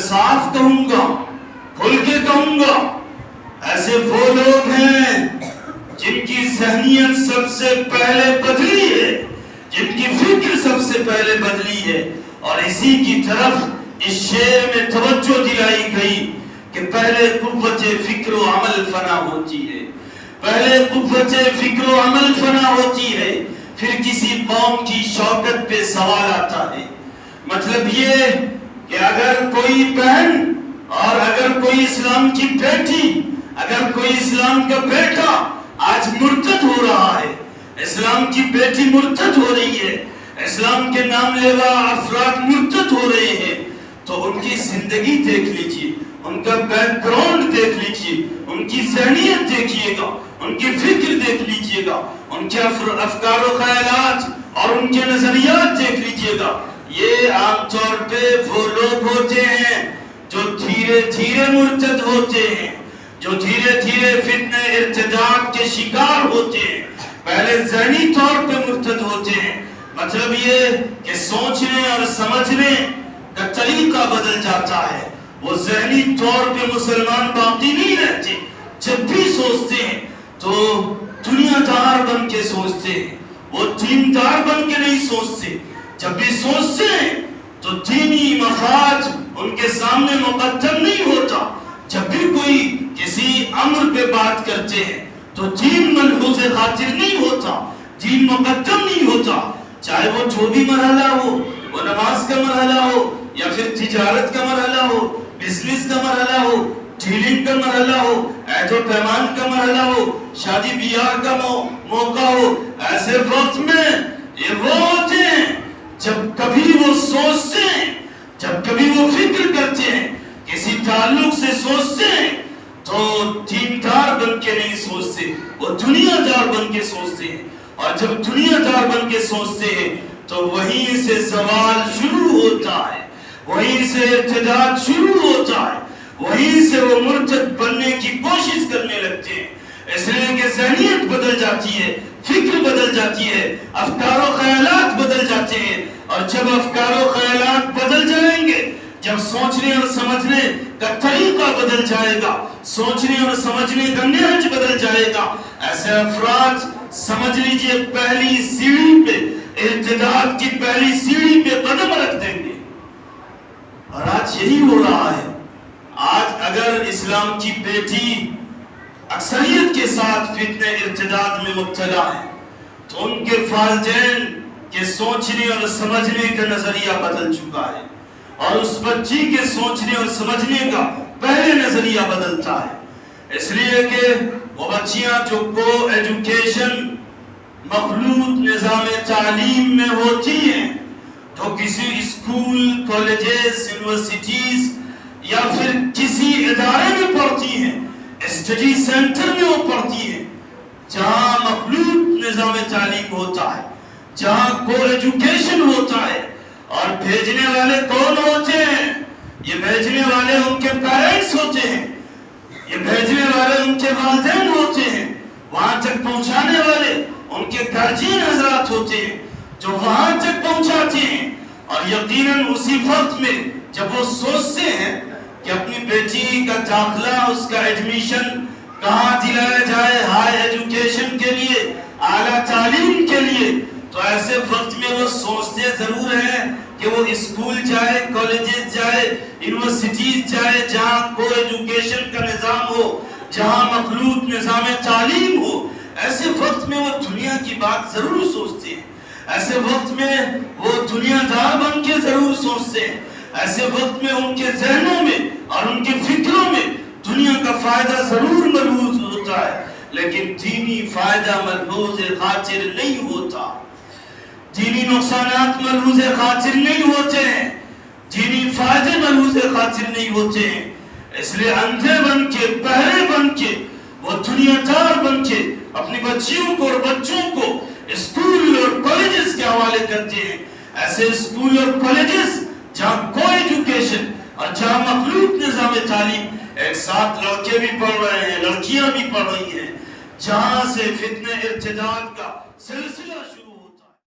صاف کہوں گا، کھل کے کہوں گا، ایسے وہ لوگ ہیں جن کی ذہنیت سب سے پہلے بدلی ہے، جن کی فکر سب سے پہلے بدلی ہے، اور اسی کی طرف اس شعر میں توجہ دلائی گئی کہ پہلے قوت فکر و عمل فنا ہوتی ہے، پہلے قوت فکر و عمل فنا ہوتی ہے، پھر کسی قوم کی شوکت پہ سوال آتا ہے۔ مطلب یہ کہ اگر کوئی بہن اور اگر کوئی اسلام کی بیٹی، اگر کوئی اسلام کا بیٹا آج مرتد ہو رہا ہے، اسلام کی بیٹی مرتد ہو رہی ہے، اسلام کے نام لیوا افراد مرتد ہو رہے ہیں، تو ان کی زندگی دیکھ لیجئے، ان کا بیک گراؤنڈ دیکھ لیجئے، ان کی ذہنیت دیکھیے گا، ان کی فکر دیکھ لیجئے گا، ان کے افکار و خیالات اور ان کے نظریات دیکھ لیجئے گا۔ یہ عام طور پہ وہ لوگ ہوتے ہیں جو دھیرے دھیرے مرتد ہوتے ہیں، جو دھیرے دھیرے فتنہ ارتداد کے شکار ہوتے ہیں، پہلے ذہنی طور پہ مرتد ہوتے ہیں۔ مطلب یہ کہ سوچنے اور سمجھنے کا طریقہ بدل جاتا ہے، وہ ذہنی طور پہ مسلمان باقی نہیں رہتے، جب بھی سوچتے ہیں تو دنیا دار بن کے سوچتے ہیں، وہ دین دار بن کے نہیں سوچتے، جب بھی سوچتے ہیں تو دینی مفاد ان کے سامنے مقدم نہیں ہوتا، جب بھی کوئی کسی امر پہ بات کرتے ہیں تو دین ملحوظ خاطر نہیں ہوتا، دین مقدم نہیں ہوتا، چاہے وہ جو بھی مرحلہ ہو، وہ نماز کا مرحلہ ہو یا پھر تجارت کا مرحلہ ہو، بزنس کا مرحلہ ہو، ڈیلنگ کا مرحلہ ہو، عہد و پیمان کا مرحلہ ہو، شادی بیاہ کا موقع ہو۔ ایسے وقت میں یہ وہ ہوتے ہیں جب کبھی وہ سوچتے ہیں، جب کبھی وہ فکر کرتے ہیں، کسی تعلق سے سوچتے ہیں تو دیندار بن کے نہیں سوچتے، وہ دنیا دار بن کے سوچتے ہیں، اور جب دنیا دار بن کے سوچتے ہیں تو وہیں سے زوال شروع ہوتا ہے، وہیں سے ارتداد شروع ہوتا ہے، وہیں سے وہ مرتد بننے کی کوشش کرنے لگتے ہیں، اس لیے کہ ذہنیت بدل جاتی ہے، فکر بدل جاتی ہے، افکار و خیالات بدل جاتے ہیں، اور جب افکار و خیالات بدل جائیں گے، جب سوچنے اور سمجھنے کا طریقہ بدل جائے گا، سوچنے اور سمجھنے کا نہج بدل جائے گا، ایسے افراد سمجھ لیجئے پہلی سیڑھی پہ، ارتداد کی پہلی سیڑھی پہ قدم رکھ دیں گے۔ اور آج یہی ہو رہا ہے۔ آج اگر اسلام کی بیٹی اکثریت کے ساتھ فتنہ ارتداد میں مبتلا ہے تو ان کے والدین کے سوچنے اور سمجھنے کا نظریہ بدل چکا ہے، اور اس بچی کے سوچنے اور سمجھنے کا پہلے نظریہ بدلتا ہے، اس لیے کہ وہ بچیاں جو کو ایجوکیشن مخلوط نظام تعلیم میں ہوتی ہیں، جو کسی اسکول، کالجز، یونیورسٹیز یا پھر کسی ادارے میں پڑھتی ہیں، اسٹڈی سینٹر میں وہ پڑھتی ہیں، جہاں مخلوط نظام تعلیم ہوتا ہے، جہاں کو ایجوکیشن ہوتا ہے، اور بھیجنے والے کون ہوتے ہیں؟ یہ بھیجنے والے ان کے پیرنٹس ہوتے ہیں، یہ بھیجنے والے ان کے والدین ہوتے ہیں، وہاں تک پہنچانے والے ان کے گارجین حضرات ہوتے ہیں جو وہاں تک پہنچاتے ہیں۔ اور یقیناً اسی وقت میں جب وہ سوچتے ہیں کہ اپنی بیٹی کا داخلہ، اس کا ایڈمیشن کہاں دلایا جائے ہائی ایجوکیشن کے لیے، اعلیٰ تعلیم کے لیے، تو ایسے وقت میں وہ سوچتے ضرور ہیں کہ وہ اسکول جائے، کالجز جائے، یونیورسٹیز جائے، جہاں کو ایجوکیشن کا نظام ہو، جہاں مخلوط نظام تعلیم ہو۔ ایسے وقت میں وہ دنیا کی بات ضرور سوچتے ہیں، ایسے وقت میں وہ دنیا دار بن کے ضرور سوچتے ہیں، ایسے وقت میں ان کے ذہنوں میں اور ان کے فکروں میں دنیا کا فائدہ ضرور ملحوظ ہوتا ہے، لیکن دینی فائدہ ملحوظ خاطر نہیں ہوتا، دینی نقصانات ملحوظ خاطر نہیں ہوتے ہیں، دینی فائدے ملحوظ خاطر نہیں ہوتے ہیں۔ اس لیے اندھے بن کے، بہرے بن کے، وہ دنیا دار بن کے اپنی بچیوں کو اور بچوں کو اسکول اور کالجز کے حوالے کرتے ہیں، ایسے اسکول اور کالجز جہاں کو ایجوکیشن اور جہاں مخلوط نظام تعلیم، ایک ساتھ لڑکے بھی پڑھ رہے ہیں، لڑکیاں بھی پڑھ رہی ہیں، جہاں سے فتنہ ارتداد کا سلسلہ شروع